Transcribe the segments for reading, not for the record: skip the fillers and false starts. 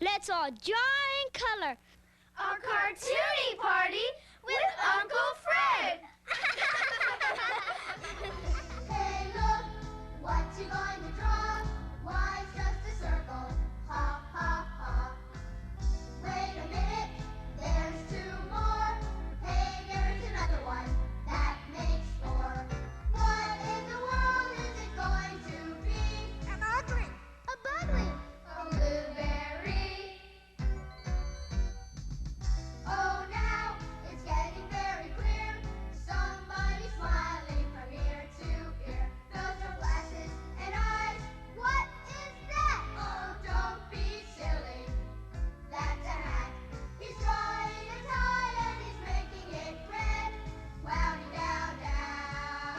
Let's all draw and color. A cartoony party with Uncle Fred! Hey, look, what you going to draw? Why, it's just a circle. Ha, ha, ha. Wait a minute, there's two more. Hey, there's another one that makes four. What in the world is it going to be? An ugly! A bugly. A blueberry. Oh, now it's getting very clear. Somebody's smiling from ear to ear. Those are glasses and eyes. What is that? Oh, don't be silly. That's a hat. He's drawing a tie and he's making it red. Wowie down, down.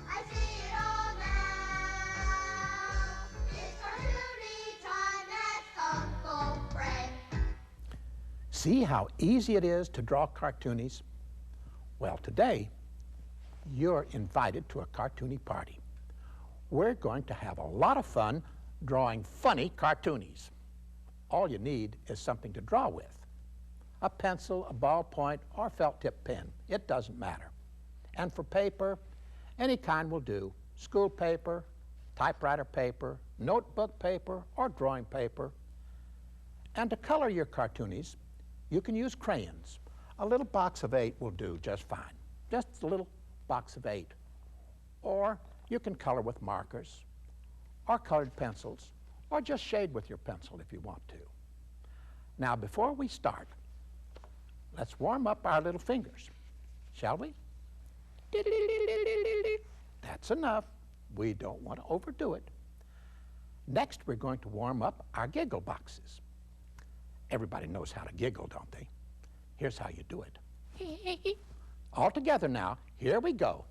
I see it all now. It's cartoony time. That's Uncle Fred. See how easy it is to draw cartoonies? Well, today, you're invited to a cartoony party. We're going to have a lot of fun drawing funny cartoonies. All you need is something to draw with. A pencil, a ballpoint, or felt tip pen. It doesn't matter. And for paper, any kind will do. School paper, typewriter paper, notebook paper, or drawing paper. And to color your cartoonies, you can use crayons. A little box of 8 will do just fine. Just a little box of 8. Or you can color with markers, or colored pencils, or just shade with your pencil if you want to. Now, before we start, let's warm up our little fingers, shall we? That's enough. We don't want to overdo it. Next, we're going to warm up our giggle boxes. Everybody knows how to giggle, don't they? Here's how you do it. All together now. Here we go.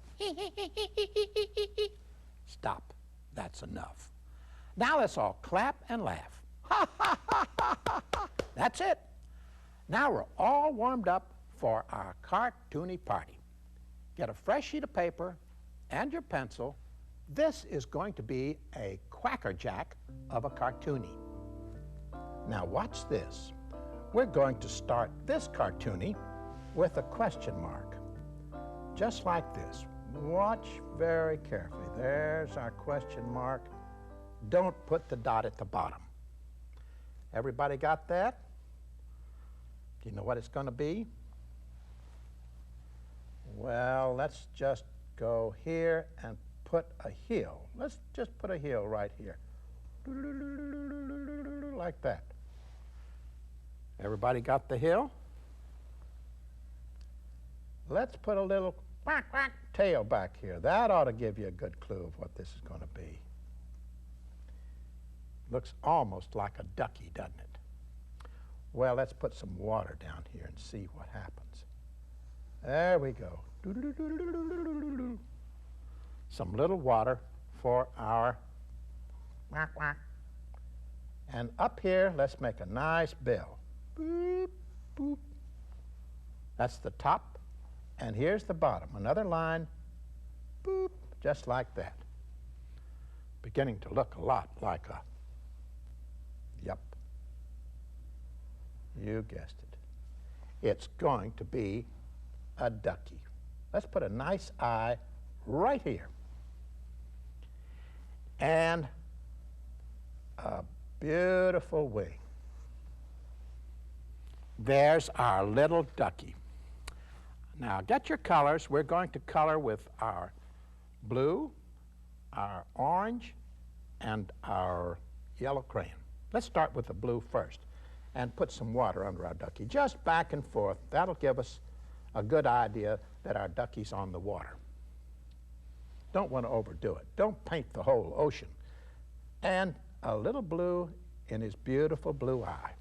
Stop. That's enough. Now let's all clap and laugh. That's it. Now we're all warmed up for our cartoony party. Get a fresh sheet of paper and your pencil. This is going to be a quackerjack of a cartoonie. Now watch this. We're going to start this cartoonie with a question mark. Just like this. Watch very carefully. There's our question mark. Don't put the dot at the bottom. Everybody got that? Do you know what it's going to be? Well, let's just go here and put a heel. Let's just put a heel right here. Like that. Everybody got the heel? Let's put a little quack, quack tail back here. That ought to give you a good clue of what this is going to be. Looks almost like a ducky, doesn't it? Well, let's put some water down here and see what happens. There we go. Some little water for our quack, quack. And up here, let's make a nice bill. Boop, boop. That's the top, and here's the bottom. Another line, boop, just like that. Beginning to look a lot like a, yep, you guessed it. It's going to be a ducky. Let's put a nice eye right here. And a beautiful wing. There's our little ducky. Now get your colors. We're going to color with our blue, our orange, and our yellow crayon. Let's start with the blue first and put some water under our ducky, just back and forth. That'll give us a good idea that our ducky's on the water. Don't want to overdo it. Don't paint the whole ocean. And a little blue in his beautiful blue eye.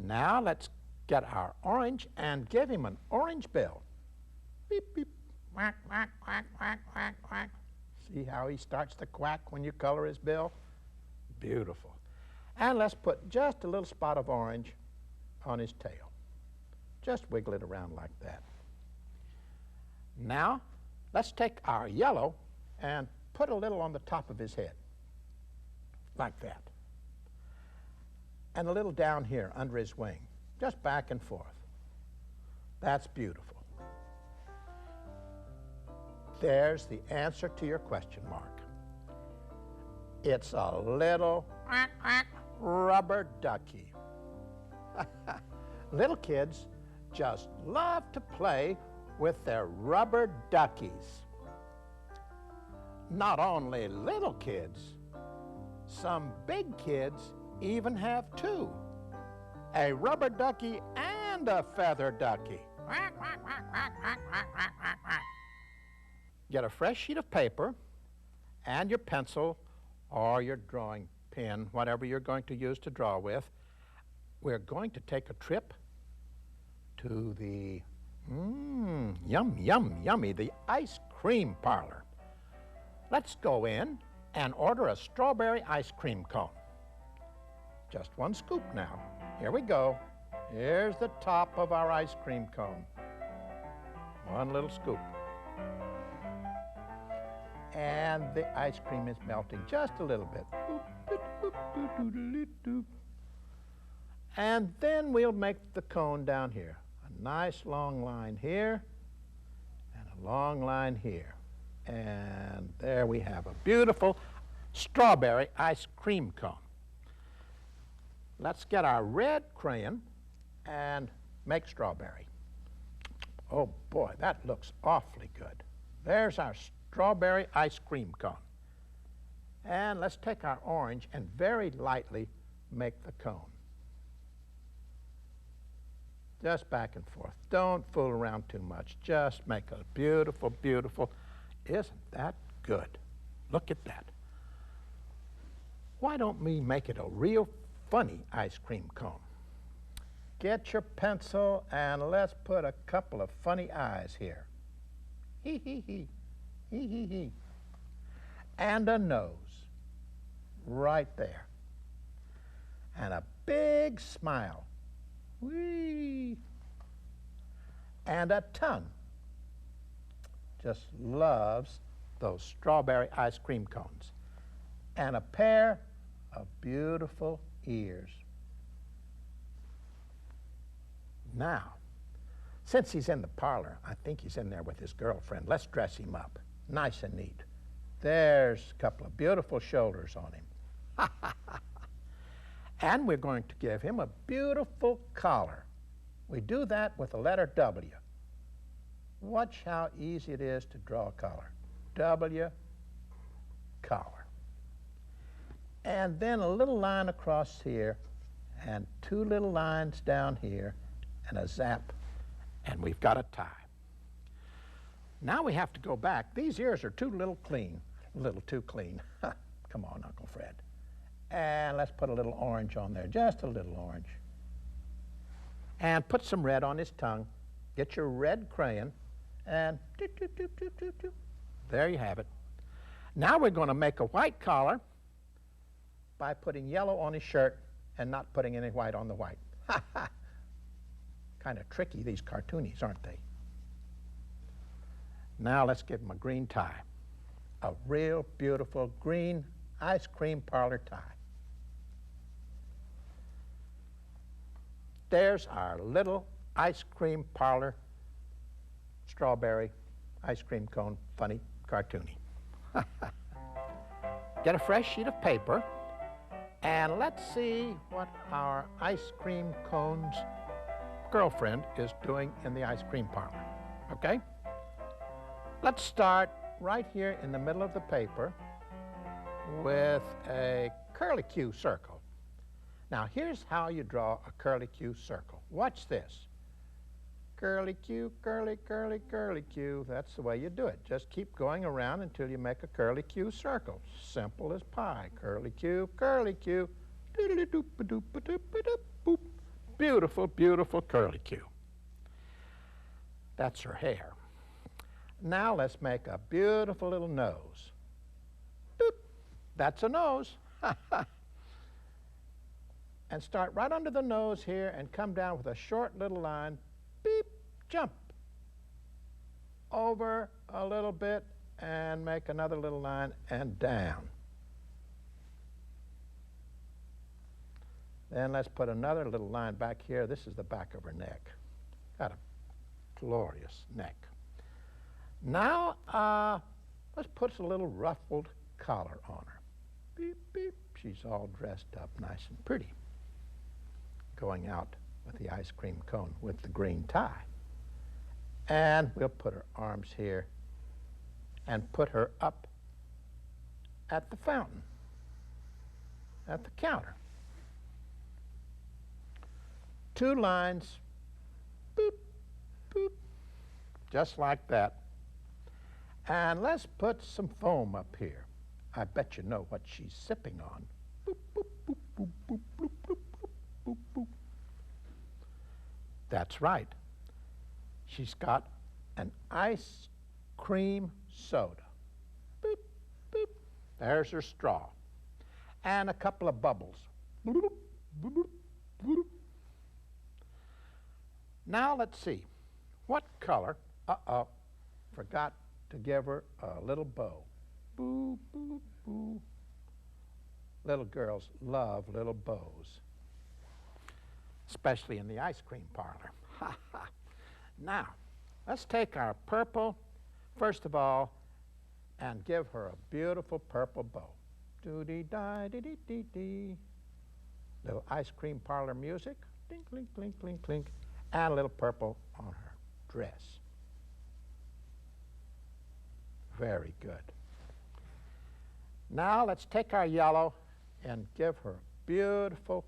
Now let's get our orange and give him an orange bill. Beep, beep, quack, quack, quack, quack, quack, quack. See how he starts to quack when you color his bill? Beautiful. And let's put just a little spot of orange on his tail. Just wiggle it around like that. Now, let's take our yellow and put a little on the top of his head, like that. and a little down here under his wing, just back and forth. That's beautiful. There's the answer to your question mark. It's a little rubber ducky. Little kids just love to play with their rubber duckies. Not only little kids, some big kids even have two, a rubber ducky and a feather ducky. Get a fresh sheet of paper and your pencil or your drawing pen, whatever you're going to use to draw with. We're going to take a trip to the, yummy, the ice cream parlor. Let's go in and order a strawberry ice cream cone. Just one scoop now. Here we go. Here's the top of our ice cream cone. One little scoop. And the ice cream is melting just a little bit. And then we'll make the cone down here. A nice long line here and a long line here. And there we have a beautiful strawberry ice cream cone. Let's get our red crayon and make strawberry. Oh boy, that looks awfully good. There's our strawberry ice cream cone. And let's take our orange and very lightly make the cone. Just back and forth. Don't fool around too much. Just make a beautiful, beautiful. Isn't that good? Look at that. Why don't we make it a real funny ice cream cone? Get your pencil and let's put a couple of funny eyes here. Hee hee hee. Hee hee hee. And a nose right there. And a big smile. Whee! And a tongue. Just loves those strawberry ice cream cones. And a pair of beautiful ears. Now, since he's in the parlor, I think he's in there with his girlfriend. Let's dress him up, nice and neat. There's a couple of beautiful shoulders on him. And we're going to give him a beautiful collar. We do that with the letter W. Watch how easy it is to draw a collar. W, collar. And then a little line across here, and two little lines down here, and a zap, and we've got a tie. Now we have to go back. These ears are too little too clean. Come on, Uncle Fred. And let's put a little orange on there, just a little orange. And put some red on his tongue. Get your red crayon, and there you have it. Now we're going to make a white collar by putting yellow on his shirt and not putting any white on the white. Kind of tricky, these cartoonies, aren't they? Now let's give him a green tie. A real beautiful green ice cream parlor tie. There's our little ice cream parlor strawberry ice cream cone, funny cartoony. Get a fresh sheet of paper and let's see what our ice cream cone's girlfriend is doing in the ice cream parlor, okay? Let's start right here in the middle of the paper with a curlicue circle. Now here's how you draw a curlicue circle. Watch this. Curlicue, curly, curly, curlicue. That's the way you do it. Just keep going around until you make a curlicue circle. Simple as pie. Curlicue, curlicue. Doodly-doop-a-doop-a-doop-a-doop-boop. Beautiful, beautiful curlicue. That's her hair. Now let's make a beautiful little nose. Doop. That's a nose. And start right under the nose here and come down with a short little line. Beep, jump. Over a little bit and make another little line and down. Then let's put another little line back here. This is the back of her neck. Got a glorious neck. Now, let's put a little ruffled collar on her. Beep, beep. She's all dressed up nice and pretty. Going out with the ice cream cone with the green tie. And we'll put her arms here and put her up at the fountain, at the counter. 2 lines, boop, boop, just like that. And let's put some foam up here. I bet you know what she's sipping on. Boop, boop, boop, boop, boop, boop, boop, boop, boop, boop. That's right. She's got an ice cream soda. Boop, boop. There's her straw. And a couple of bubbles. Boop, boop, boop, boop. Now let's see. What color? Uh-oh. Forgot to give her a little bow. Boo, boo, boo. Little girls love little bows, especially in the ice cream parlor. Ha ha. Now, let's take our purple, first of all, and give her a beautiful purple bow. Doo-dee-di-dee-dee-dee-dee. Little ice cream parlor music. Clink, clink, clink, clink, clink. And a little purple on her dress. Very good. Now let's take our yellow and give her a beautiful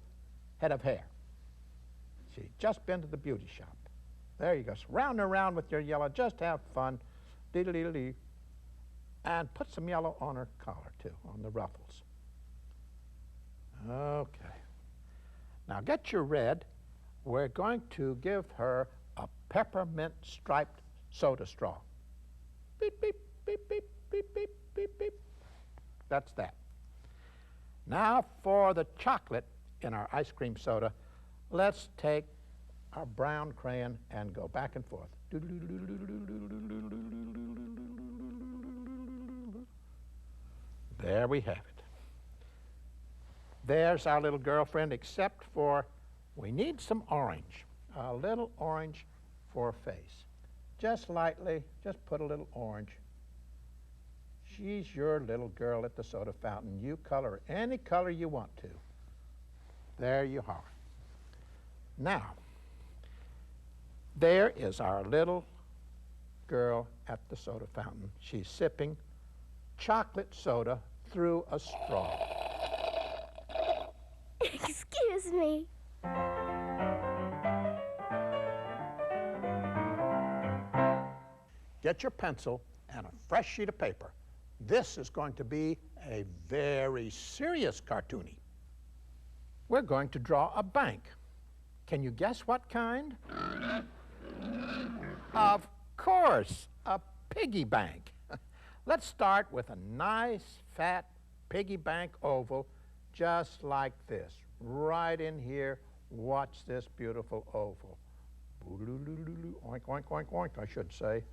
head of hair. She's just been to the beauty shop. There you go. So round and around with your yellow. Just have fun. Dee-dee-dee-dee. And put some yellow on her collar, too, on the ruffles. Okay. Now get your red. We're going to give her a peppermint striped soda straw. Beep, beep, beep, beep, beep, beep, beep, beep. That's that. Now for the chocolate in our ice cream soda, let's take our brown crayon and go back and forth. There we have it. There's our little girlfriend, except for we need some orange, a little orange for her face. Just lightly, just put a little orange. She's your little girl at the soda fountain. You color any color you want to. There you are. Now, there is our little girl at the soda fountain. She's sipping chocolate soda through a straw. Excuse me. Get your pencil and a fresh sheet of paper. This is going to be a very serious cartoonie. We're going to draw a bank. Can you guess what kind? Of course, a piggy bank. Let's start with a nice, fat piggy bank oval, just like this. Right in here, watch this beautiful oval. Oink, oink, oink, oink, I should say.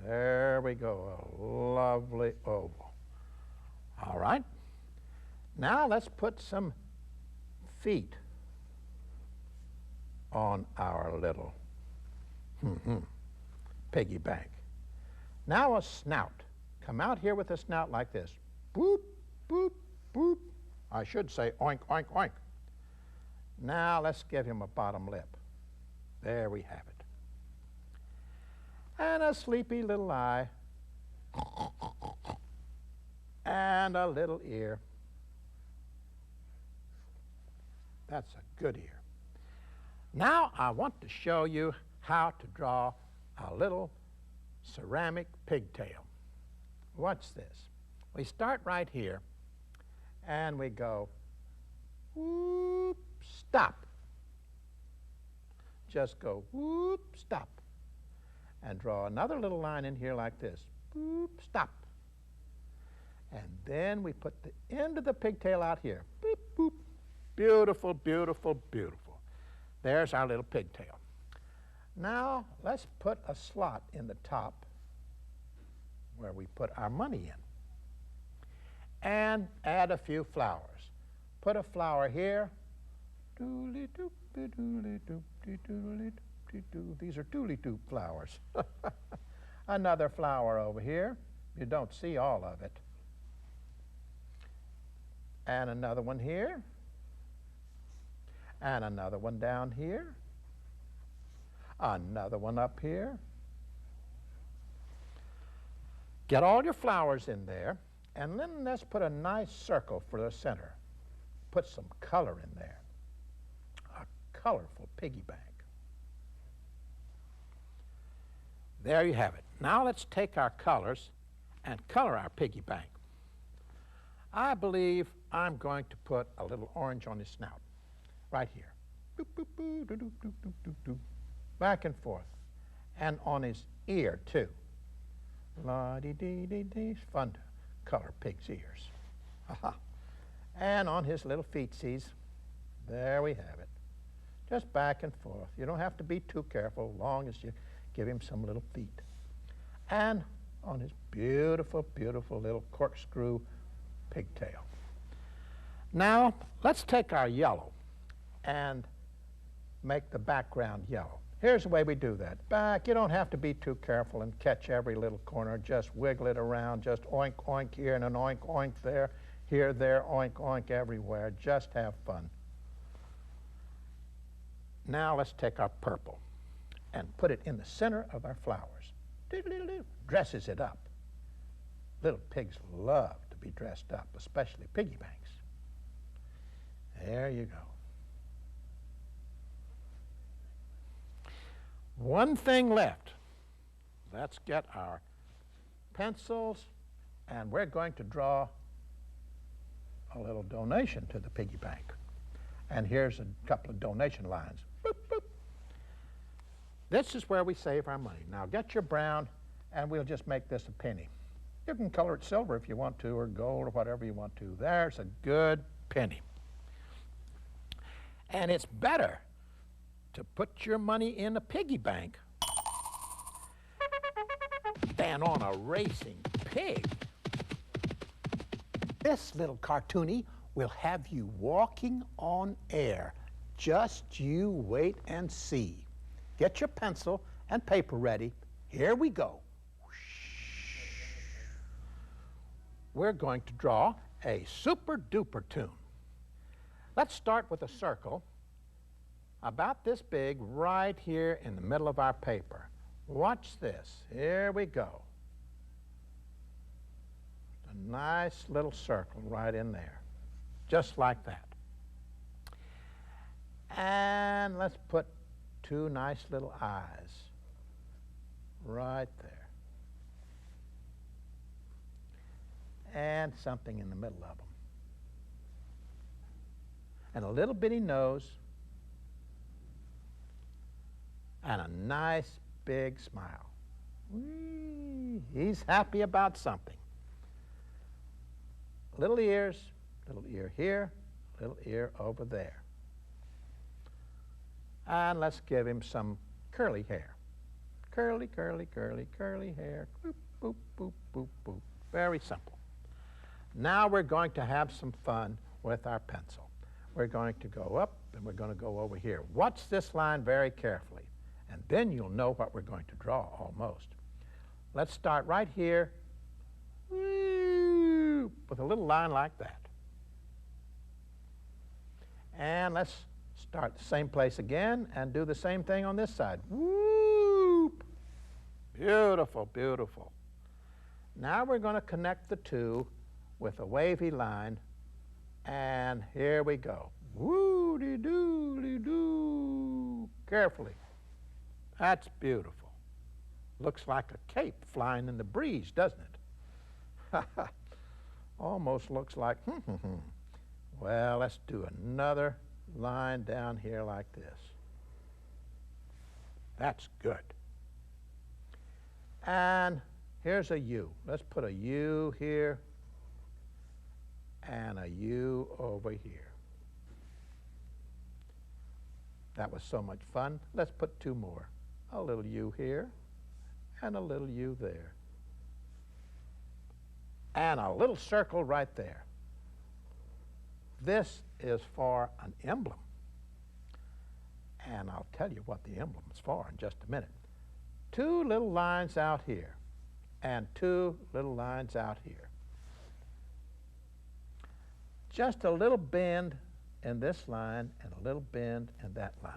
There we go, a lovely oval. All right. Now let's put some feet on our little piggy bank. Now a snout. Come out here with a snout like this. Boop, boop, boop. I should say oink, oink, oink. Now let's give him a bottom lip. There we have it. And a sleepy little eye. And a little ear. That's a good ear. Now I want to show you how to draw a little ceramic pigtail. Watch this. We start right here and we go whoop, stop. Just go whoop, stop. And draw another little line in here like this. Whoop, stop. And then we put the end of the pigtail out here. Boop, boop. Beautiful, beautiful, beautiful. There's our little pigtail. Now let's put a slot in the top where we put our money in. And add a few flowers. Put a flower here. These are dooley-doop flowers. Another flower over here. You don't see all of it. And another one here. And another one down here. Another one up here. Get all your flowers in there, and then let's put a nice circle for the center. Put some color in there. A colorful piggy bank. There you have it. Now let's take our colors and color our piggy bank. I believe I'm going to put a little orange on his snout, right here. Boop, boop, boop, doo, doo, doo, doo, doo, doo. Back and forth. And on his ear, too. La-dee-dee-dee-dee. It's fun to color pig's ears. And on his little feetsies, there we have it. Just back and forth. You don't have to be too careful, as long as you give him some little feet. And on his beautiful, beautiful little corkscrew pigtail. Now, let's take our yellow and make the background yellow. Here's the way we do that. Back, you don't have to be too careful and catch every little corner. Just wiggle it around. Just oink, oink here and an oink, oink there. Here, there, oink, oink everywhere. Just have fun. Now let's take our purple and put it in the center of our flowers. Doodle-doodle-doo. Dresses it up. Little pigs love to be dressed up, especially piggy banks. There you go. One thing left. Let's get our pencils, and we're going to draw a little donation to the piggy bank. And here's a couple of donation lines. Boop, boop. This is where we save our money. Now get your brown, and we'll just make this a penny. You can color it silver if you want to, or gold, or whatever you want to. There's a good penny. And it's better to put your money in a piggy bank than on a racing pig. This little cartoony will have you walking on air. Just you wait and see. Get your pencil and paper ready. Here we go. We're going to draw a super-duper tune. Let's start with a circle about this big right here in the middle of our paper. Watch this. Here we go. A nice little circle right in there, just like that. And let's put two nice little eyes right there. And something in the middle of them. And a little bitty nose. And a nice big smile. Whee! He's happy about something. Little ears, little ear here, little ear over there. And let's give him some curly hair. Curly, curly, curly, curly hair. Boop, boop, boop, boop, boop. Very simple. Now we're going to have some fun with our pencil. We're going to go up and we're going to go over here. Watch this line very carefully, and then you'll know what we're going to draw almost. Let's start right here with a little line like that. And let's start the same place again and do the same thing on this side. Whoop! Beautiful, beautiful. Now we're going to connect the two with a wavy line, and here we go. Woo-dee-doo-dee-doo. Carefully. That's beautiful. Looks like a cape flying in the breeze, doesn't it? Almost looks like, Well, let's do another line down here like this. That's good. And here's a U. Let's put a U here and a U over here. That was so much fun. Let's put two more. A little U here and a little U there. And a little circle right there. This is for an emblem. And I'll tell you what the emblem is for in just a minute. 2 little lines out here and 2 little lines out here. Just a little bend in this line and a little bend in that line.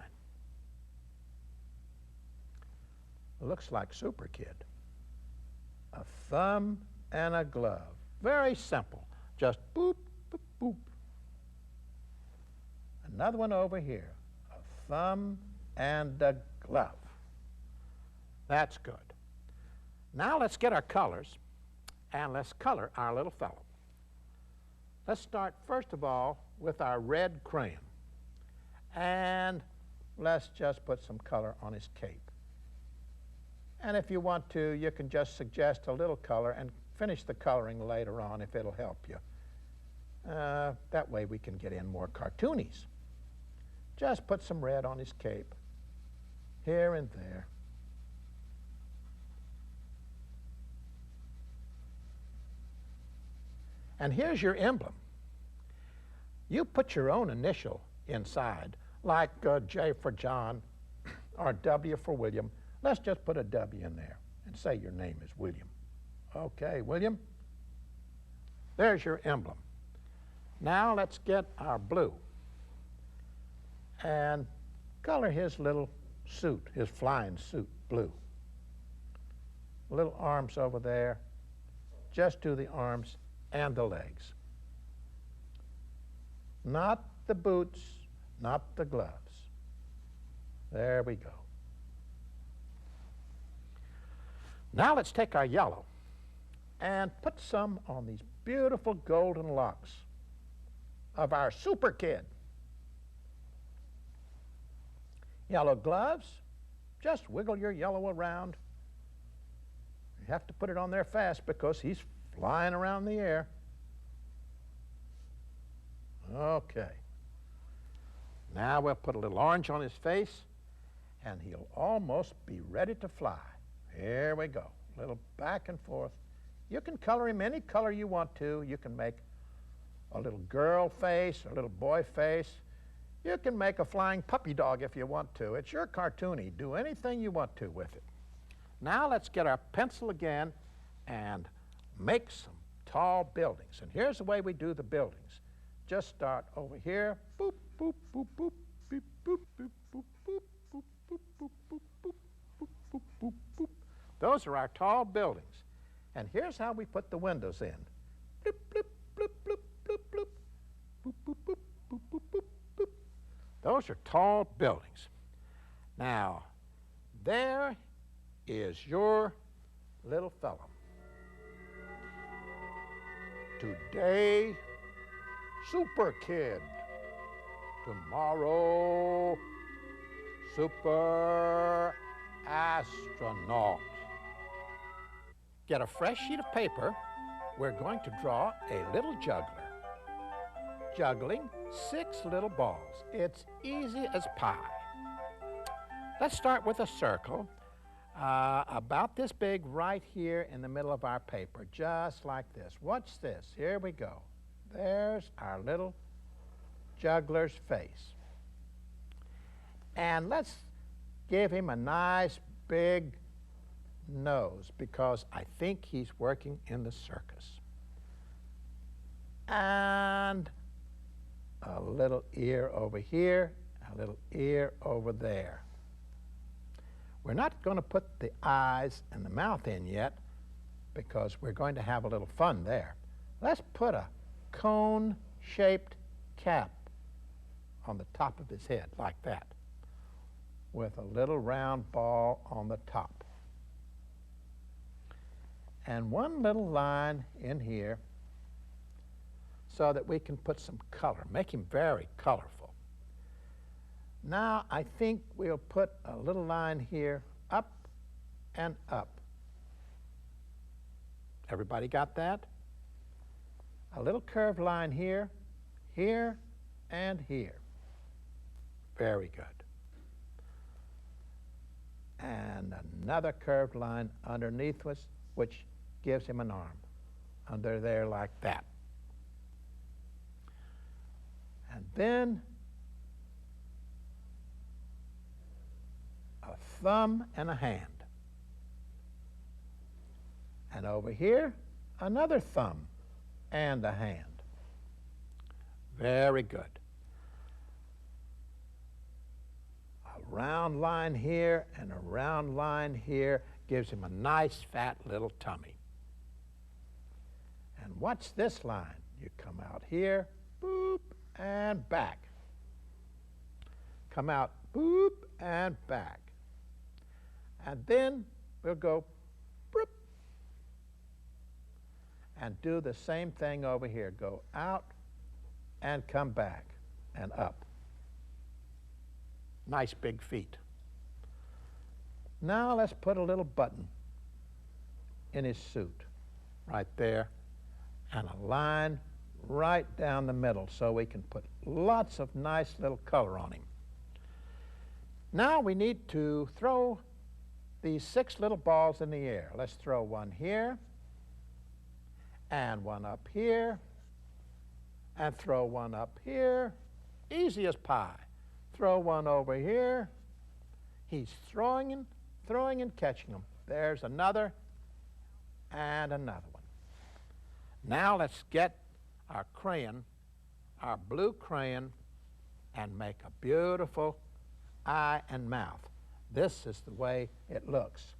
Looks like Super Kid. A thumb and a glove. Very simple. Just boop, boop, boop. Another one over here. A thumb and a glove. That's good. Now let's get our colors and let's color our little fellow. Let's start first of all with our red crayon. And let's just put some color on his cape. And if you want to, you can just suggest a little color and finish the coloring later on if it'll help you. That way we can get in more cartoonies. Just put some red on his cape, here and there. And here's your emblem. You put your own initial inside, like J for John or W for William. Let's just put a W in there and say your name is William. Okay, William. There's your emblem. Now let's get our blue and color his little suit, his flying suit, blue. Little arms over there. Just do the arms and the legs. Not the boots, not the gloves. There we go. Now let's take our yellow and put some on these beautiful golden locks of our Super Kid. Yellow gloves, just wiggle your yellow around. You have to put it on there fast because he's flying around the air. Okay. Now we'll put a little orange on his face and he'll almost be ready to fly. Here we go. A little back and forth. You can color him any color you want to. You can make a little girl face, a little boy face. You can make a flying puppy dog if you want to. It's your cartoony. Do anything you want to with it. Now let's get our pencil again and make some tall buildings. And here's the way we do the buildings. Just start over here. Boop, boop, boop, boop, beep, boop, boop, boop, boop, boop, boop, boop, boop, boop, boop, boop, boop, boop. Those are our tall buildings. And here's how we put the windows in. Bloop, bloop, bloop, bloop, bloop, bloop. Boop, boop, boop, boop, boop, boop, boop. Those are tall buildings. Now, there is your little fellow. Today, Super Kid. Tomorrow, Super Astronaut. Get a fresh sheet of paper. We're going to draw a little juggler, juggling 6 little balls. It's easy as pie. Let's start with a circle about this big right here in the middle of our paper, just like this. Watch this. Here we go. There's our little juggler's face. And let's give him a nice big nose because I think he's working in the circus. And a little ear over here, a little ear over there. We're not going to put the eyes and the mouth in yet because we're going to have a little fun there. Let's put a cone-shaped cap on the top of his head like that with a little round ball on the top. And one little line in here so that we can put some color, make him very colorful. Now I think we'll put a little line here, up and up. Everybody got that? A little curved line here, here, and here. Very good. And another curved line underneath us, which gives him an arm under there like that. And then thumb and a hand. And over here, another thumb and a hand. Very good. A round line here and a round line here gives him a nice fat little tummy. And watch this line. You come out here, boop, and back. Come out, boop, and back. And then we'll go, boop, and do the same thing over here. Go out and come back and up. Nice big feet. Now let's put a little button in his suit right there and a line right down the middle so we can put lots of nice little color on him. Now we need to throw these 6 little balls in the air. Let's throw one here and one up here and throw one up here. Easy as pie. Throw one over here. He's throwing and catching them. There's another and another one. Now let's get our crayon, our blue crayon, and make a beautiful eye and mouth. This is the way it looks.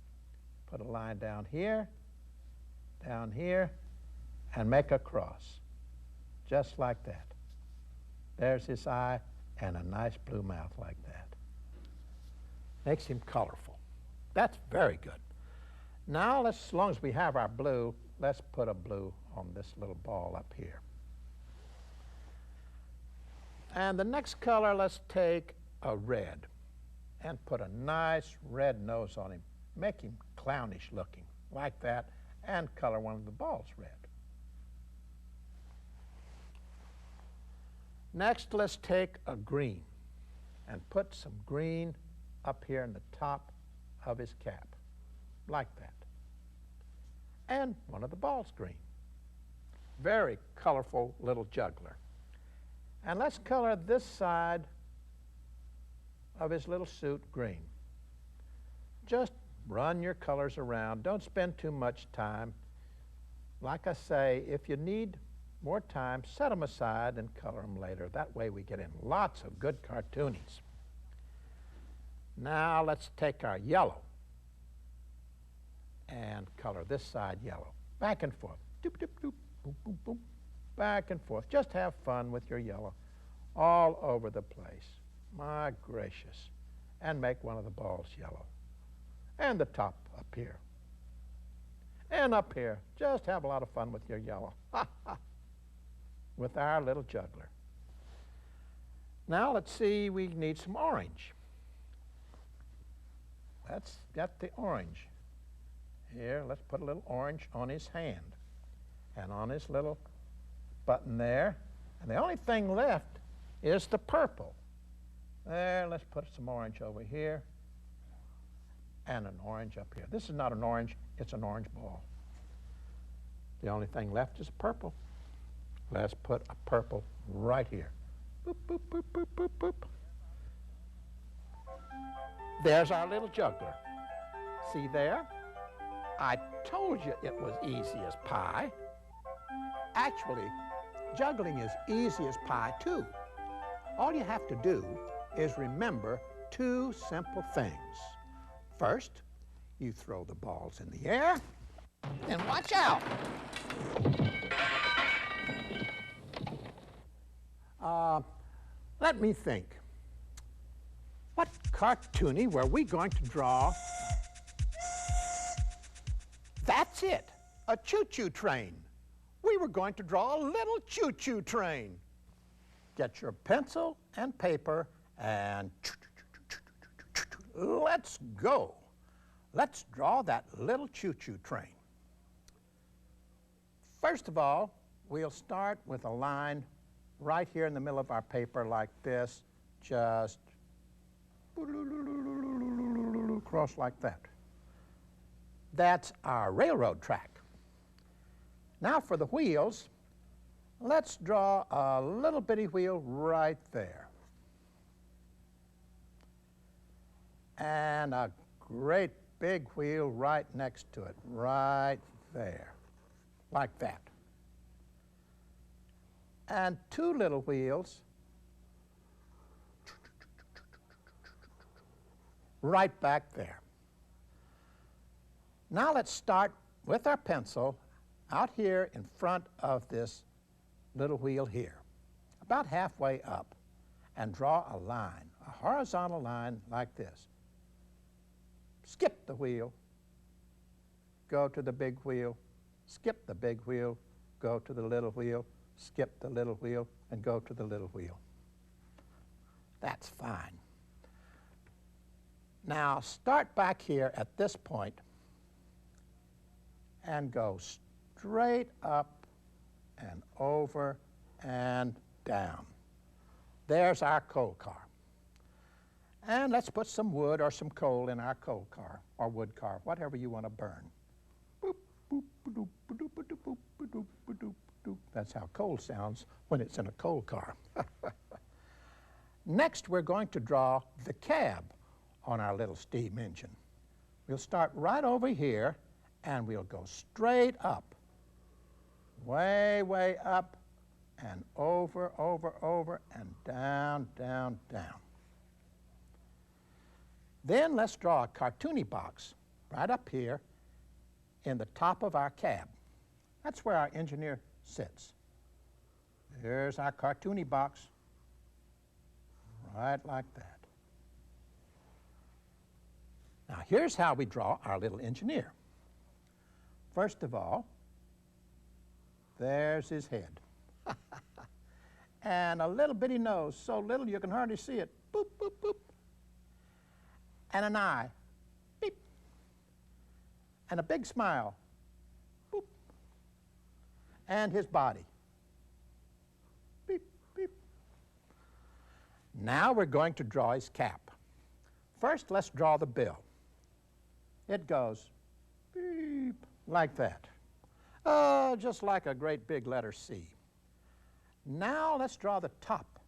Put a line down here, and make a cross, just like that. There's his eye and a nice blue mouth like that. Makes him colorful. That's very good. Now, as long as we have our blue, let's put a blue on this little ball up here. And the next color, let's take a red and put a nice red nose on him. Make him clownish looking, like that, and color one of the balls red. Next, let's take a green and put some green up here in the top of his cap, like that. And one of the balls green. Very colorful little juggler. And let's color this side of his little suit green. Just run your colors around. Don't spend too much time. Like I say, if you need more time, set them aside and color them later. That way we get in lots of good cartoonies. Now let's take our yellow and color this side yellow. Back and forth. Doop, doop, doop, boop, boop, boop. Back and forth. Just have fun with your yellow all over the place. My gracious. And make one of the balls yellow. And the top up here. And up here. Just have a lot of fun with your yellow. Ha, ha. With our little juggler. Now let's see, we need some orange. Let's get the orange. Here, let's put a little orange on his hand and on his little button there. And the only thing left is the purple. There, let's put some orange over here and an orange up here. This is not an orange, it's an orange ball. The only thing left is purple. Let's put a purple right here. Boop, boop, boop, boop, boop, boop. There's our little juggler. See there? I told you it was easy as pie. Actually, juggling is easy as pie too. All you have to do is remember 2 simple things. First, you throw the balls in the air, and watch out. Let me think. What cartoony were we going to draw? That's it, a choo-choo train. We were going to draw a little choo-choo train. Get your pencil and paper and let's go. Let's draw that little choo-choo train. First of all, we'll start with a line right here in the middle of our paper like this, just cross like that. That's our railroad track. Now for the wheels, let's draw a little bitty wheel right there. And a great big wheel right next to it, right there, like that. And two little wheels right back there. Now let's start with our pencil out here in front of this little wheel here, about halfway up, and draw a line, a horizontal line like this. Skip the wheel, go to the big wheel, skip the big wheel, go to the little wheel, skip the little wheel, and go to the little wheel. That's fine. Now start back here at this point and go straight up and over and down. There's our coal car. And let's put some wood or some coal in our coal car or wood car, whatever you want to burn. Boop, boop, ba-doop, ba-doop, ba-doop, boop, ba-doop, ba-doop, ba-doop. That's how coal sounds when it's in a coal car. Next, we're going to draw the cab on our little steam engine. We'll start right over here and we'll go straight up, way, way up, and over, over, over, and down, down, down. Then let's draw a cartoony box right up here in the top of our cab. That's where our engineer sits. There's our cartoony box, right like that. Now here's how we draw our little engineer. First of all, there's his head. And a little bitty nose, so little you can hardly see it. Boop, boop, boop. And an eye. Beep. And a big smile. Boop. And his body. Beep, beep. Now we're going to draw his cap. First, let's draw the bill. It goes beep, like that. Just like a great big letter C. Now let's draw the top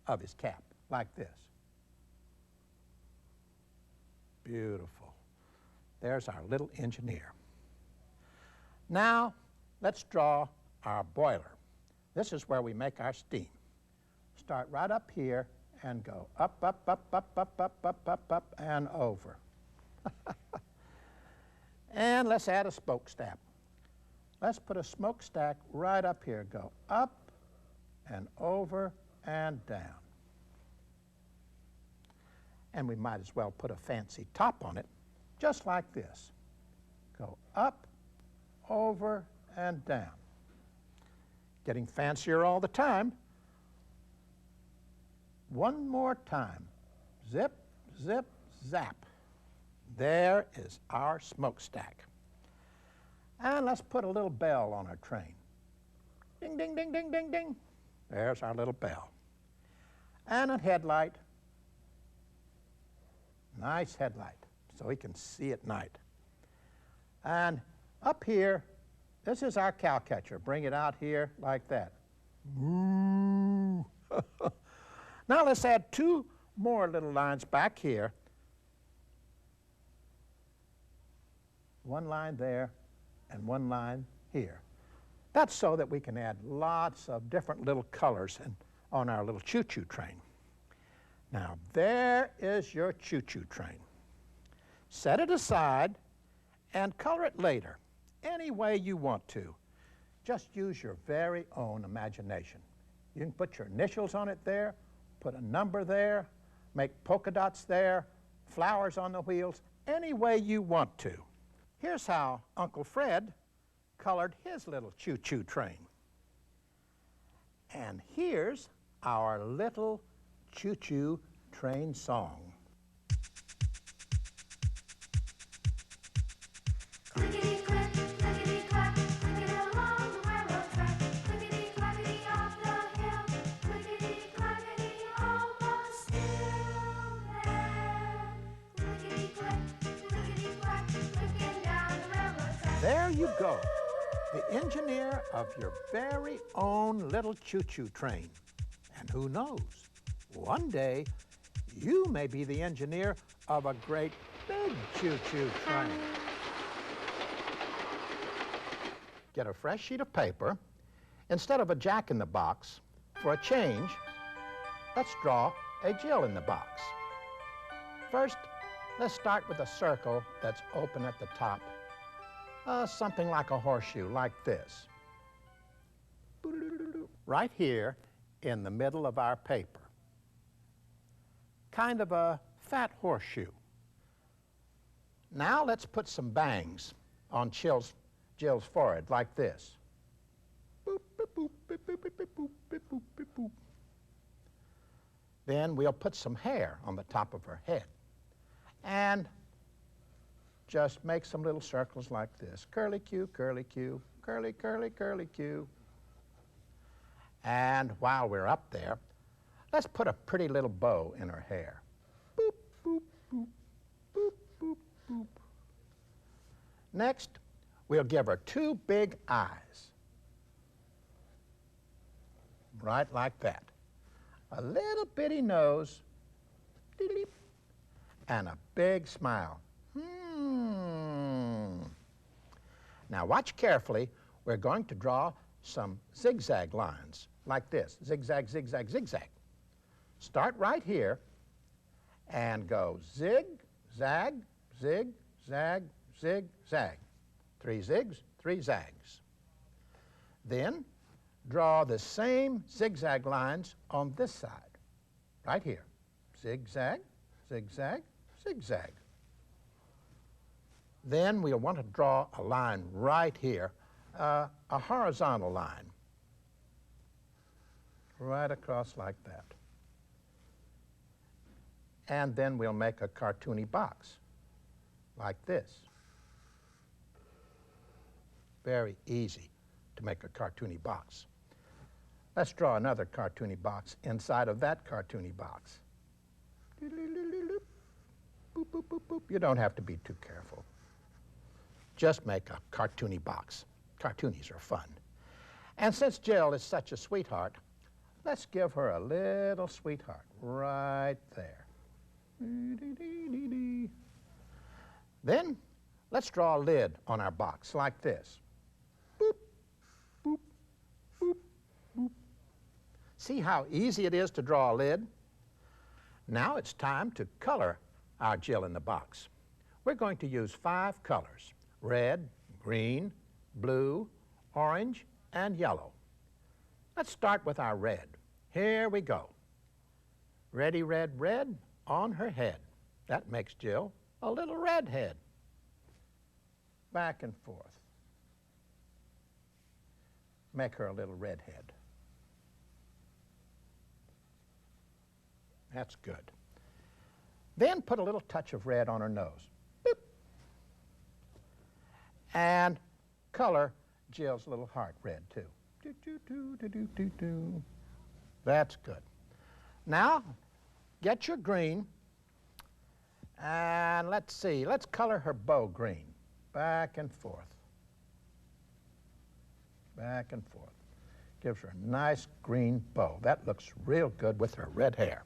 of his cap, like this. Beautiful. There's our little engineer. Now let's draw our boiler. This is where we make our steam. Start right up here and go up, up, up, up, up, up, up, up, up, and over. And let's add a smokestack. Let's put a smokestack right up here. Go up and over and down. And we might as well put a fancy top on it, just like this. Go up, over, and down. Getting fancier all the time. One more time. Zip, zip, zap. There is our smokestack. And let's put a little bell on our train. Ding, ding, ding, ding, ding, ding. There's our little bell. And a headlight. Nice headlight, so we can see at night. And up here, this is our cow catcher. Bring it out here like that. Moo. Now let's add two more little lines back here. One line there and one line here. That's so that we can add lots of different little colors on our little choo-choo train. Now there is your choo-choo train. Set it aside and color it later, any way you want to. Just use your very own imagination. You can put your initials on it there, put a number there, make polka dots there, flowers on the wheels, any way you want to. Here's how Uncle Fred colored his little choo-choo train. And here's our little choo-choo train song. Clickety-click, clickety-clack, clickety along the railroad track. Clickety-clackety up the hill, clickety-clackety almost still there. Clickety-click, clickety-clack, clicking down the railroad track. There you go, the engineer of your very own little choo-choo train. And who knows, one day you may be the engineer of a great big choo-choo train. Get a fresh sheet of paper. Instead of a jack-in-the-box, for a change, let's draw a Jill in the box. First, let's start with a circle that's open at the top. Something like a horseshoe, like this. Right here in the middle of our paper. Kind of a fat horseshoe. Now let's put some bangs on Jill's forehead, like this. Boop, boop, boop, boop, boop, boop, boop, boop, boop, boop, boop. Then we'll put some hair on the top of her head. And just make some little circles like this. Curly-Q, curly-Q, curly, curly, curly-Q. And while we're up there, let's put a pretty little bow in her hair. Boop, boop, boop, boop, boop, boop. Next, we'll give her two big eyes. Right like that. A little bitty nose, and a big smile. Now watch carefully. We're going to draw some zigzag lines like this. Zigzag, zigzag, zigzag. Start right here and go zig, zag, zig, zag, zig, zag. 3 zigs, 3 zags. Then draw the same zigzag lines on this side, right here. Zigzag, zigzag, zigzag. Then we'll want to draw a line right here, a horizontal line, right across like that. And then we'll make a cartoony box, like this. Very easy to make a cartoony box. Let's draw another cartoony box inside of that cartoony box. Boop, boop, boop, boop. You don't have to be too careful. Just make a cartoony box. Cartoonies are fun. And since Jill is such a sweetheart, let's give her a little sweetheart right there. Then let's draw a lid on our box like this. Boop, boop, boop, boop. See how easy it is to draw a lid? Now it's time to color our Jill in the box. We're going to use 5 colors: red, green, blue, orange, and yellow. Let's start with our red. Here we go. Ready, red, red on her head. That makes Jill a little redhead. Back and forth. Make her a little redhead. That's good. Then put a little touch of red on her nose. Boop. And color Jill's little heart red, too. Do, do, do, do, do, do, do. That's good. Now, get your green, and let's see. Let's color her bow green. Back and forth. Back and forth. Gives her a nice green bow. That looks real good with her red hair.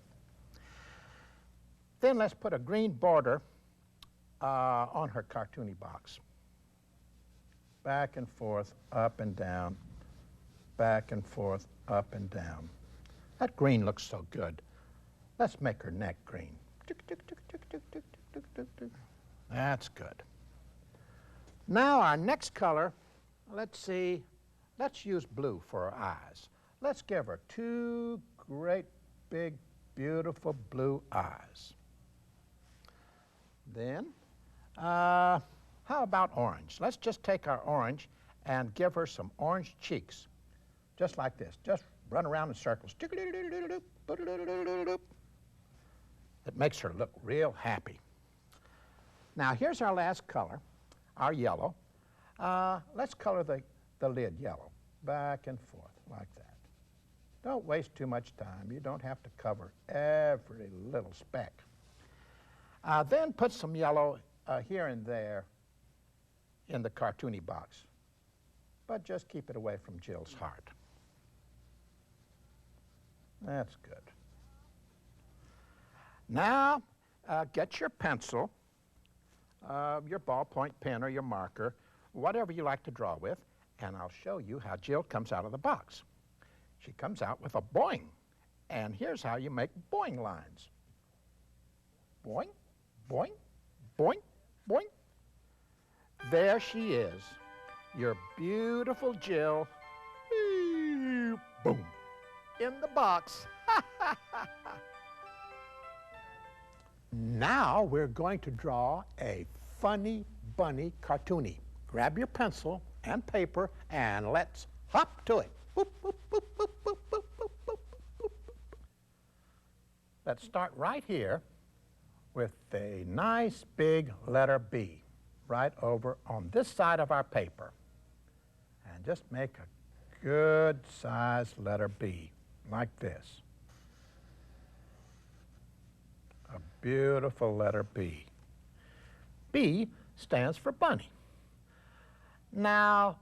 Then let's put a green border on her cartoony box. Back and forth, up and down, back and forth, up and down. That green looks so good. Let's make her neck green. That's good. Now our next color, let's see, let's use blue for her eyes. Let's give her 2 great, big, beautiful blue eyes. Then, how about orange? Let's just take our orange and give her some orange cheeks, just like this. Just run around in circles. It makes her look real happy. Now, here's our last color, our yellow. Let's color the lid yellow, back and forth, like that. Don't waste too much time. You don't have to cover every little speck. Then put some yellow here and there in the cartoony box, but just keep it away from Jill's heart. That's good. Now, get your pencil your ballpoint pen or your marker, whatever you like to draw with, and I'll show you how Jill comes out of the box. She comes out with a boing, and here's how you make boing lines. Boing, boing, boing, boing. There she is, your beautiful Jill. Boom, in the box. Now we're going to draw a funny bunny cartoony. Grab your pencil and paper and let's hop to it. Boop, boop, boop, boop, boop, boop, boop, boop, boop. Let's start right here with a nice big letter B right over on this side of our paper. And just make a good sized letter B like this. A beautiful letter B. B stands for bunny. Now,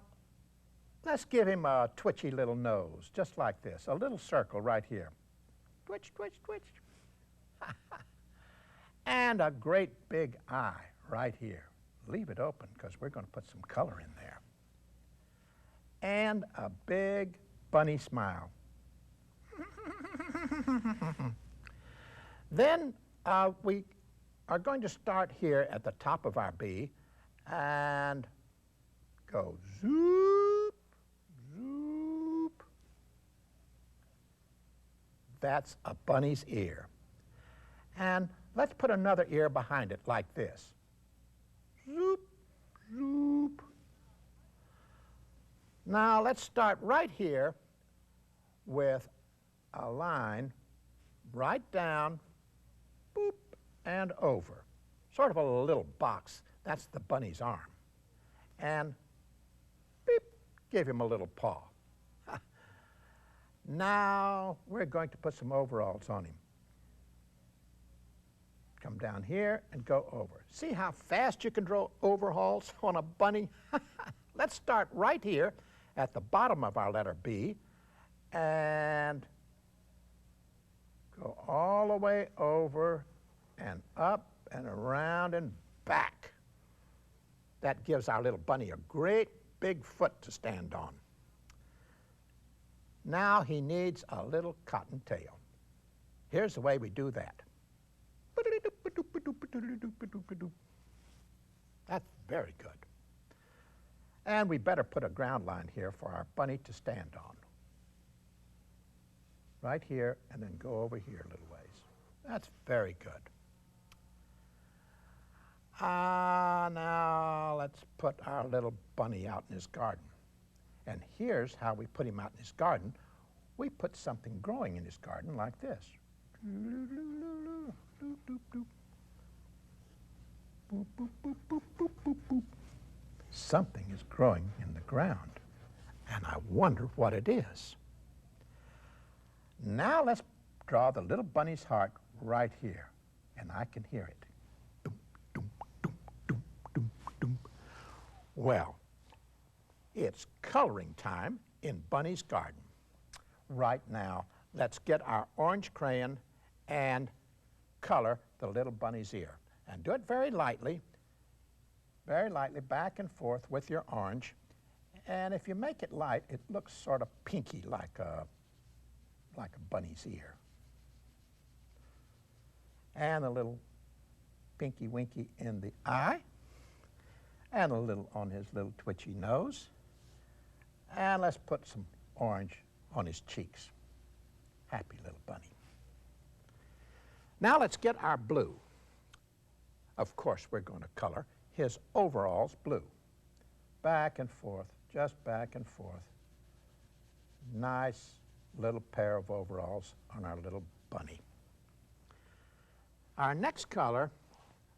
let's give him a twitchy little nose, just like this, a little circle right here. Twitch, twitch, twitch. And a great big eye right here. Leave it open because we're going to put some color in there. And a big bunny smile. Then we are going to start here at the top of our B and go zoop, zoop. That's a bunny's ear. And let's put another ear behind it like this. Zoop, zoop. Now let's start right here with a line right down, boop, and over. Sort of a little box. That's the bunny's arm. And beep, give him a little paw. Now we're going to put some overalls on him. Come down here and go over. See how fast you can draw overalls on a bunny? Let's start right here at the bottom of our letter B and go all the way over and up and around and back. That gives our little bunny a great big foot to stand on. Now he needs a little cotton tail. Here's the way we do that. That's very good. And we better put a ground line here for our bunny to stand on. Right here, and then go over here a little ways. That's very good. Now let's put our little bunny out in his garden. And here's how we put him out in his garden. We put something growing in his garden like this. Something is growing in the ground, and I wonder what it is. Now let's draw the little bunny's heart right here, and I can hear it. Doom, doom, doom, doom, doom, doom. Well, it's coloring time in Bunny's garden. Right now, let's get our orange crayon and color the little bunny's ear. And do it very lightly back and forth with your orange. And if you make it light, it looks sort of pinky like a bunny's ear. And a little pinky winky in the eye, and a little on his little twitchy nose. And let's put some orange on his cheeks. Happy little bunny. Now let's get our blue. Of course, we're going to color his overalls blue. Back and forth, just back and forth. Nice little pair of overalls on our little bunny. Our next color,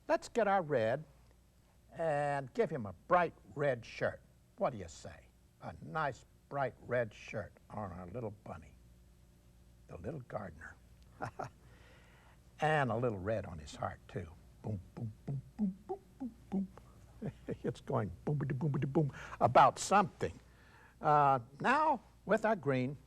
let's get our red and give him a bright red shirt. What do you say? A nice bright red shirt on our little bunny, the little gardener. And a little red on his heart, too. Boom, boom, boom, boom, boom, boom, boom. It's going boom-a-boom-a-boom about something. Now, with our green,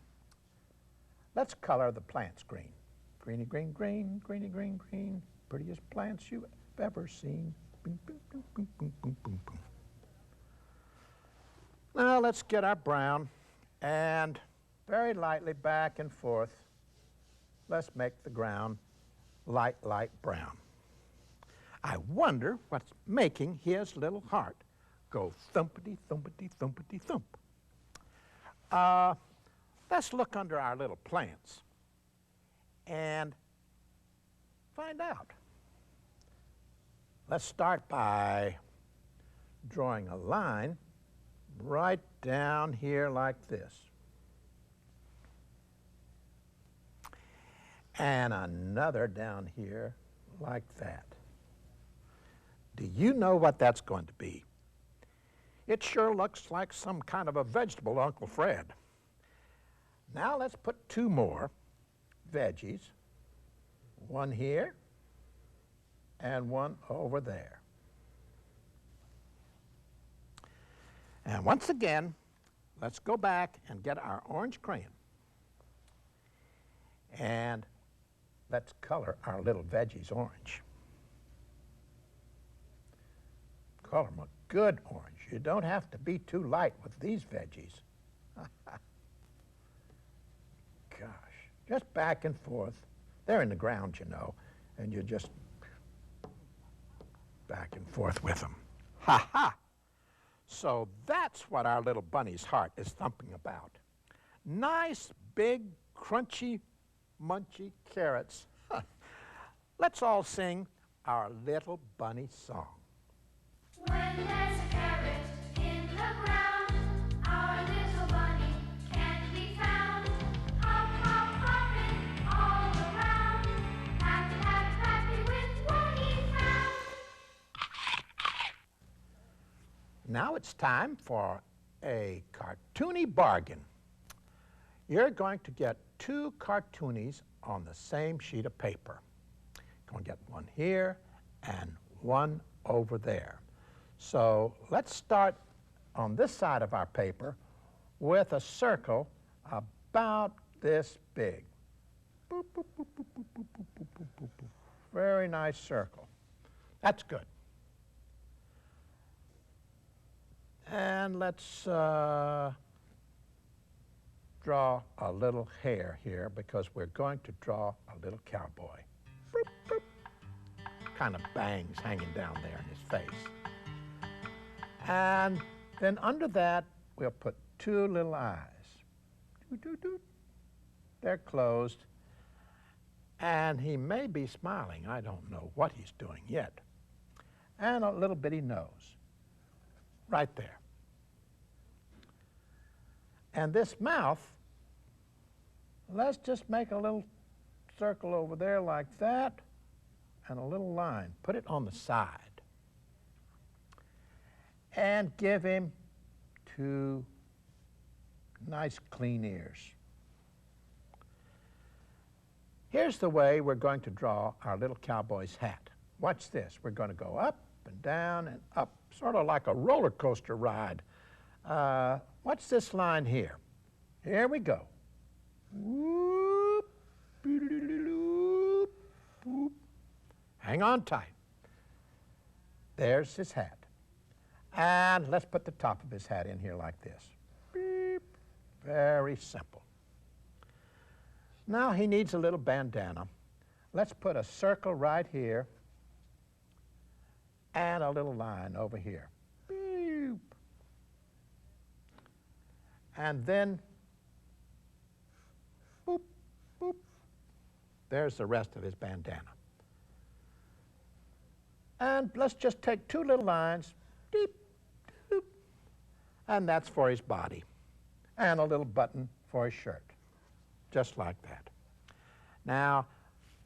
let's color the plants green. Greeny, green, green, greeny, green, green. Prettiest plants you've ever seen. Boom, boom, boom, boom, boom, boom, boom, boom. Now let's get our brown and very lightly back and forth, let's make the ground light brown. I wonder what's making his little heart go thumpity, thumpity, thumpity, thump. Let's look under our little plants and find out. Let's start by drawing a line right down here like this. And another down here like that. Do you know what that's going to be? It sure looks like some kind of a vegetable, Uncle Fred. Now let's put two more veggies, one here and one over there. And once again, let's go back and get our orange crayon. And let's color our little veggies orange. Color them a good orange. You don't have to be too light with these veggies. Gosh, just back and forth. They're in the ground, you know, and you just back and forth with them. Ha ha! So that's what our little bunny's heart is thumping about. Nice, big, crunchy, munchy carrots. Let's all sing our little bunny song. When there's a carrot in the ground, our little bunny can be found. Hop, hop, hopping all around. Happy, happy, happy with what he found. Now it's time for a cartoony bargain. You're going to get two cartoonies on the same sheet of paper. You're going to get one here and one over there. So let's start on this side of our paper with a circle about this big. Boop, boop, boop, boop, boop, boop, boop, boop, boop, boop, boop. Very nice circle. That's good. And let's draw a little hair here because we're going to draw a little cowboy. Boop, boop. Kind of bangs hanging down there in his face. And then under that, we'll put two little eyes. Doo-doo-doo. They're closed. And he may be smiling. I don't know what he's doing yet. And a little bitty nose. Right there. And this mouth, let's just make a little circle over there like that, and a little line. Put it on the side. And give him two nice clean ears. Here's the way we're going to draw our little cowboy's hat. Watch this. We're going to go up and down and up, sort of like a roller coaster ride. Watch this line here. Here we go. Whoop, doo-doo-doo-doo-doo, boop. Hang on tight. There's his hat. And let's put the top of his hat in here like this. Beep. Very simple. Now he needs a little bandana. Let's put a circle right here and a little line over here. Beep. And then, boop, boop. There's the rest of his bandana. And let's just take two little lines, deep, doop, and that's for his body. And a little button for his shirt, just like that. Now,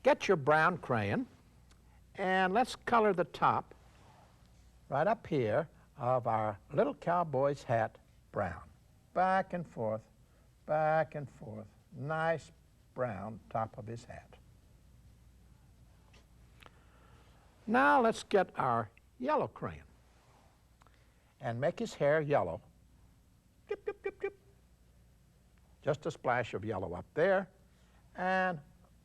get your brown crayon, and let's color the top right up here of our little cowboy's hat brown. Back and forth, nice brown top of his hat. Now let's get our yellow crayon and make his hair yellow. Dip, dip, dip, dip. Just a splash of yellow up there and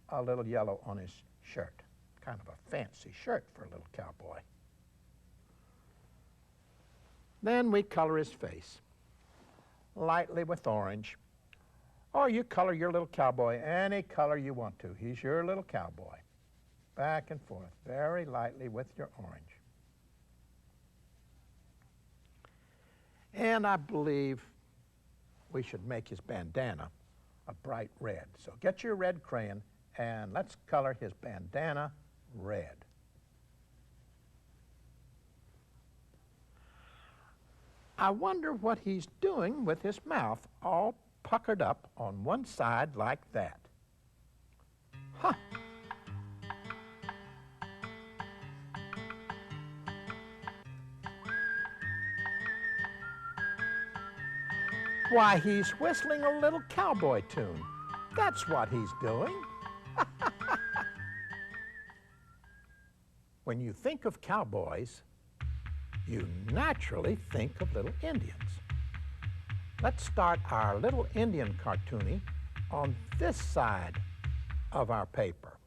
a little yellow on his shirt. Kind of a fancy shirt for a little cowboy. Then we color his face, lightly with orange. Or you color your little cowboy any color you want to. He's your little cowboy. Back and forth, very lightly with your orange. And I believe we should make his bandana a bright red. So get your red crayon and let's color his bandana red. I wonder what he's doing with his mouth all puckered up on one side like that. Huh. Why, he's whistling a little cowboy tune. That's what he's doing. When you think of cowboys, you naturally think of little Indians. Let's start our little Indian cartoony on this side of our paper.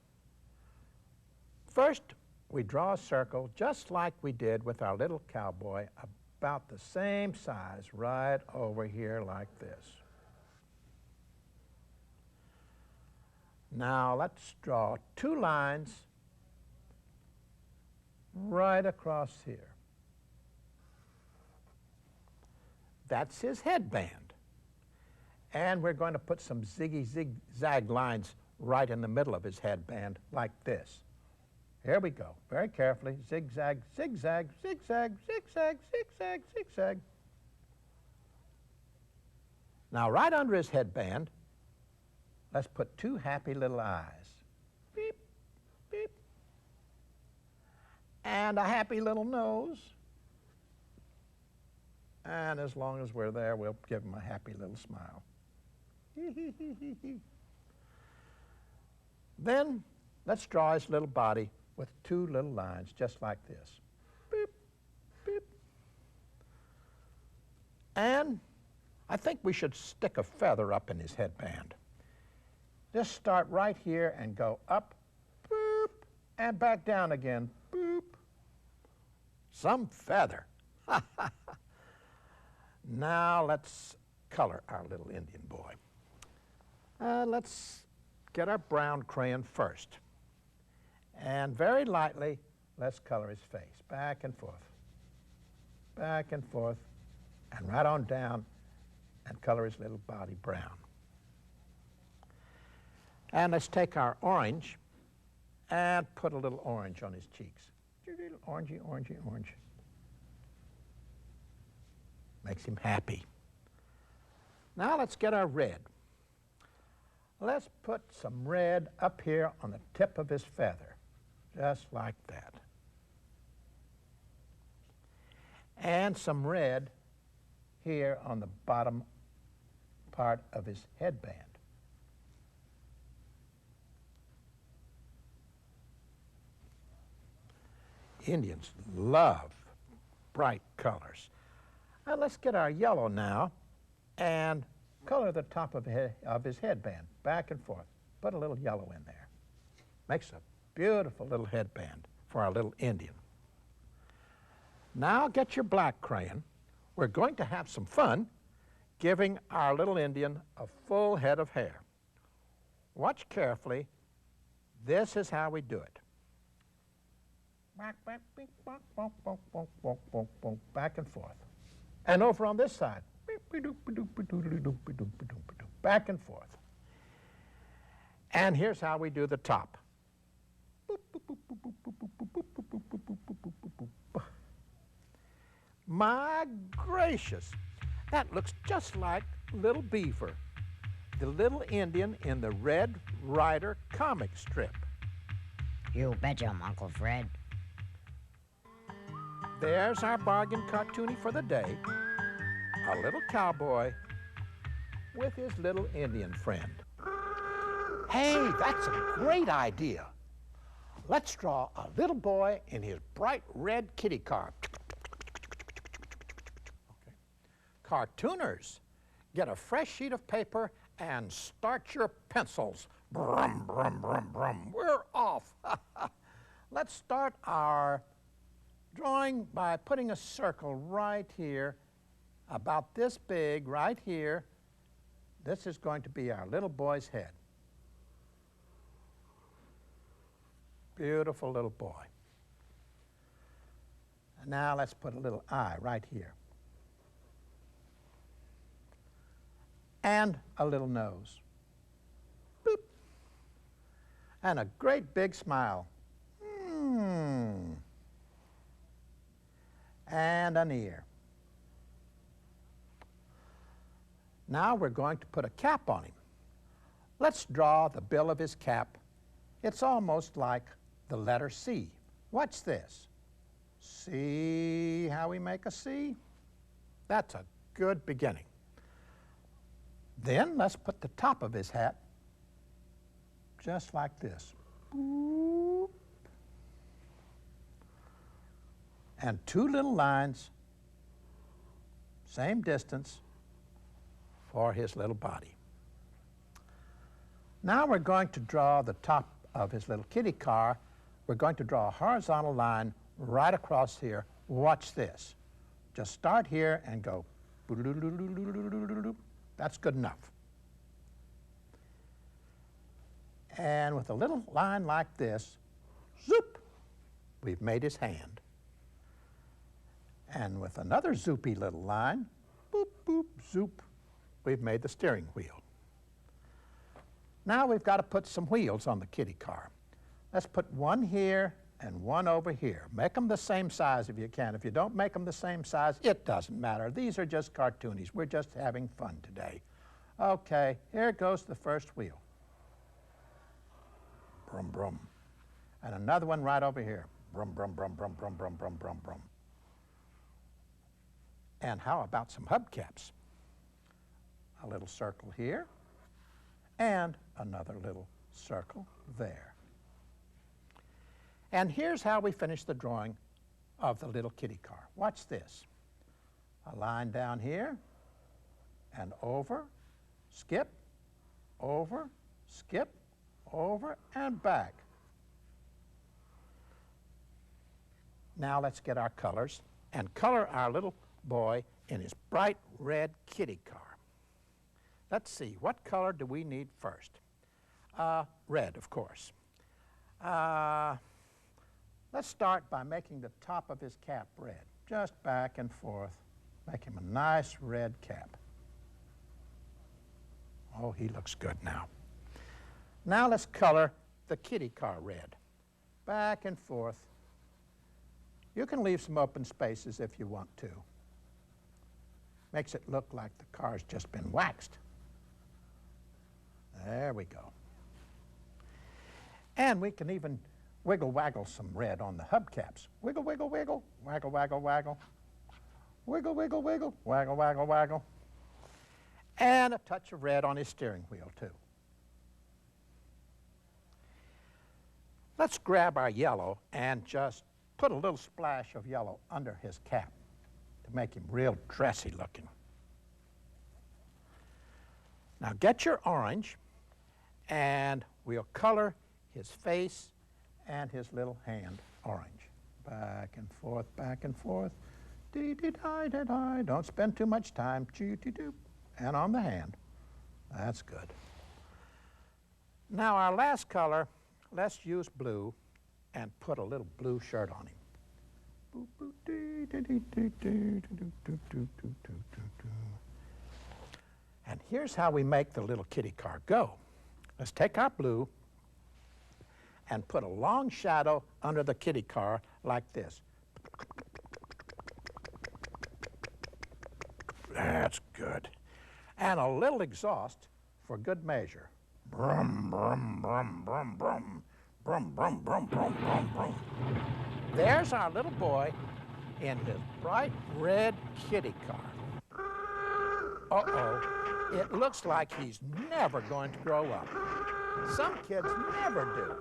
First, we draw a circle just like we did with our little cowboy, about the same size right over here like this. Now let's draw two lines right across here. That's his headband. And we're going to put some zigzag lines right in the middle of his headband like this. Here we go, very carefully, zigzag, zigzag, zigzag, zigzag, zigzag, zigzag. Now right under his headband, let's put two happy little eyes. Beep, beep. And a happy little nose. And as long as we're there, we'll give him a happy little smile. Then let's draw his little body with two little lines just like this. Beep, beep. And I think we should stick a feather up in his headband. Just start right here and go up, boop, and back down again, boop. Some feather. Now let's color our little Indian boy. Let's get our brown crayon first. And very lightly, let's color his face, back and forth, and right on down, and color his little body brown. And let's take our orange and put a little orange on his cheeks. Orangey, orangey, orange. Makes him happy. Now let's get our red. Let's put some red up here on the tip of his feather, just like that. And some red here on the bottom part of his headband. Indians love bright colors. Now let's get our yellow now and color the top of his headband, back and forth. Put a little yellow in there. Makes a beautiful little headband for our little Indian. Now get your black crayon. We're going to have some fun giving our little Indian a full head of hair. Watch carefully. This is how we do it. Back and forth. And over on this side. Back and forth. And here's how we do the top. My gracious, that looks just like Little Beaver, the little Indian in the Red Ryder comic strip. You betcha, Uncle Fred. There's our bargain cartoonie for the day. A little cowboy with his little Indian friend. Hey, that's a great idea. Let's draw a little boy in his bright red kitty car. Okay. Cartooners, get a fresh sheet of paper and start your pencils. Brum, brum, brum, brum. We're off. Let's start our drawing by putting a circle right here, about this big right here. This is going to be our little boy's head. Beautiful little boy. And now let's put a little eye right here. And a little nose. Boop. And a great big smile. And an ear. Now we're going to put a cap on him. Let's draw the bill of his cap. It's almost like the letter C. Watch this. See how we make a C? That's a good beginning. Then let's put the top of his hat just like this. Boop. And two little lines, same distance, for his little body. Now we're going to draw the top of his little kitty car. We're going to draw a horizontal line right across here. Watch this. Just start here and go. That's good enough. And with a little line like this, zoop, we've made his hand. And with another zoopy little line, boop, boop, zoop, we've made the steering wheel. Now we've got to put some wheels on the kitty car. Let's put one here and one over here. Make them the same size if you can. If you don't make them the same size, it doesn't matter. These are just cartoonies. We're just having fun today. Okay, here goes the first wheel. Brum, brum. And another one right over here. Brum, brum, brum, brum, brum, brum, brum, brum, brum. And how about some hubcaps? A little circle here, and another little circle there. And here's how we finish the drawing of the little kitty car. Watch this. A line down here, and over, skip, over, skip, over, and back. Now let's get our colors and color our little boy in his bright red kitty car. Let's see, what color do we need first? Red, of course. Let's start by making the top of his cap red. Just back and forth. Make him a nice red cap. Oh, he looks good now. Now let's color the kitty car red. Back and forth. You can leave some open spaces if you want to. Makes it look like the car's just been waxed. There we go. And we can even wiggle waggle some red on the hubcaps. Wiggle, wiggle, wiggle, waggle, waggle, waggle. Wiggle, wiggle, wiggle, waggle, waggle, waggle. And a touch of red on his steering wheel too. Let's grab our yellow and just put a little splash of yellow under his cap to make him real dressy looking. Now get your orange and we'll color his face and his little hand orange. Back and forth, back and forth. Dee-dee-di-di-di. Don't spend too much time. Choo-dee-doo. And on the hand. That's good. Now our last color, let's use blue and put a little blue shirt on him. And here's how we make the little kitty car go. Let's take our blue and put a long shadow under the kitty car like this. That's good. And a little exhaust for good measure. Brum, brum, brum, brum, brum. Brum, brum, brum, brum, brum, brum. There's our little boy in his bright red kitty car. Uh-oh, it looks like he's never going to grow up. Some kids never do.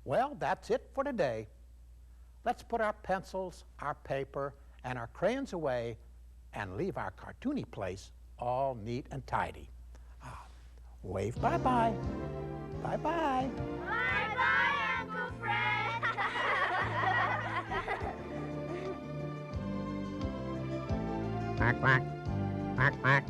Well, that's it for today. Let's put our pencils, our paper, and our crayons away and leave our cartoony place all neat and tidy. Wave bye-bye. Bye-bye. Bye-bye, Uncle Fred. Quack, quack. Quack, quack.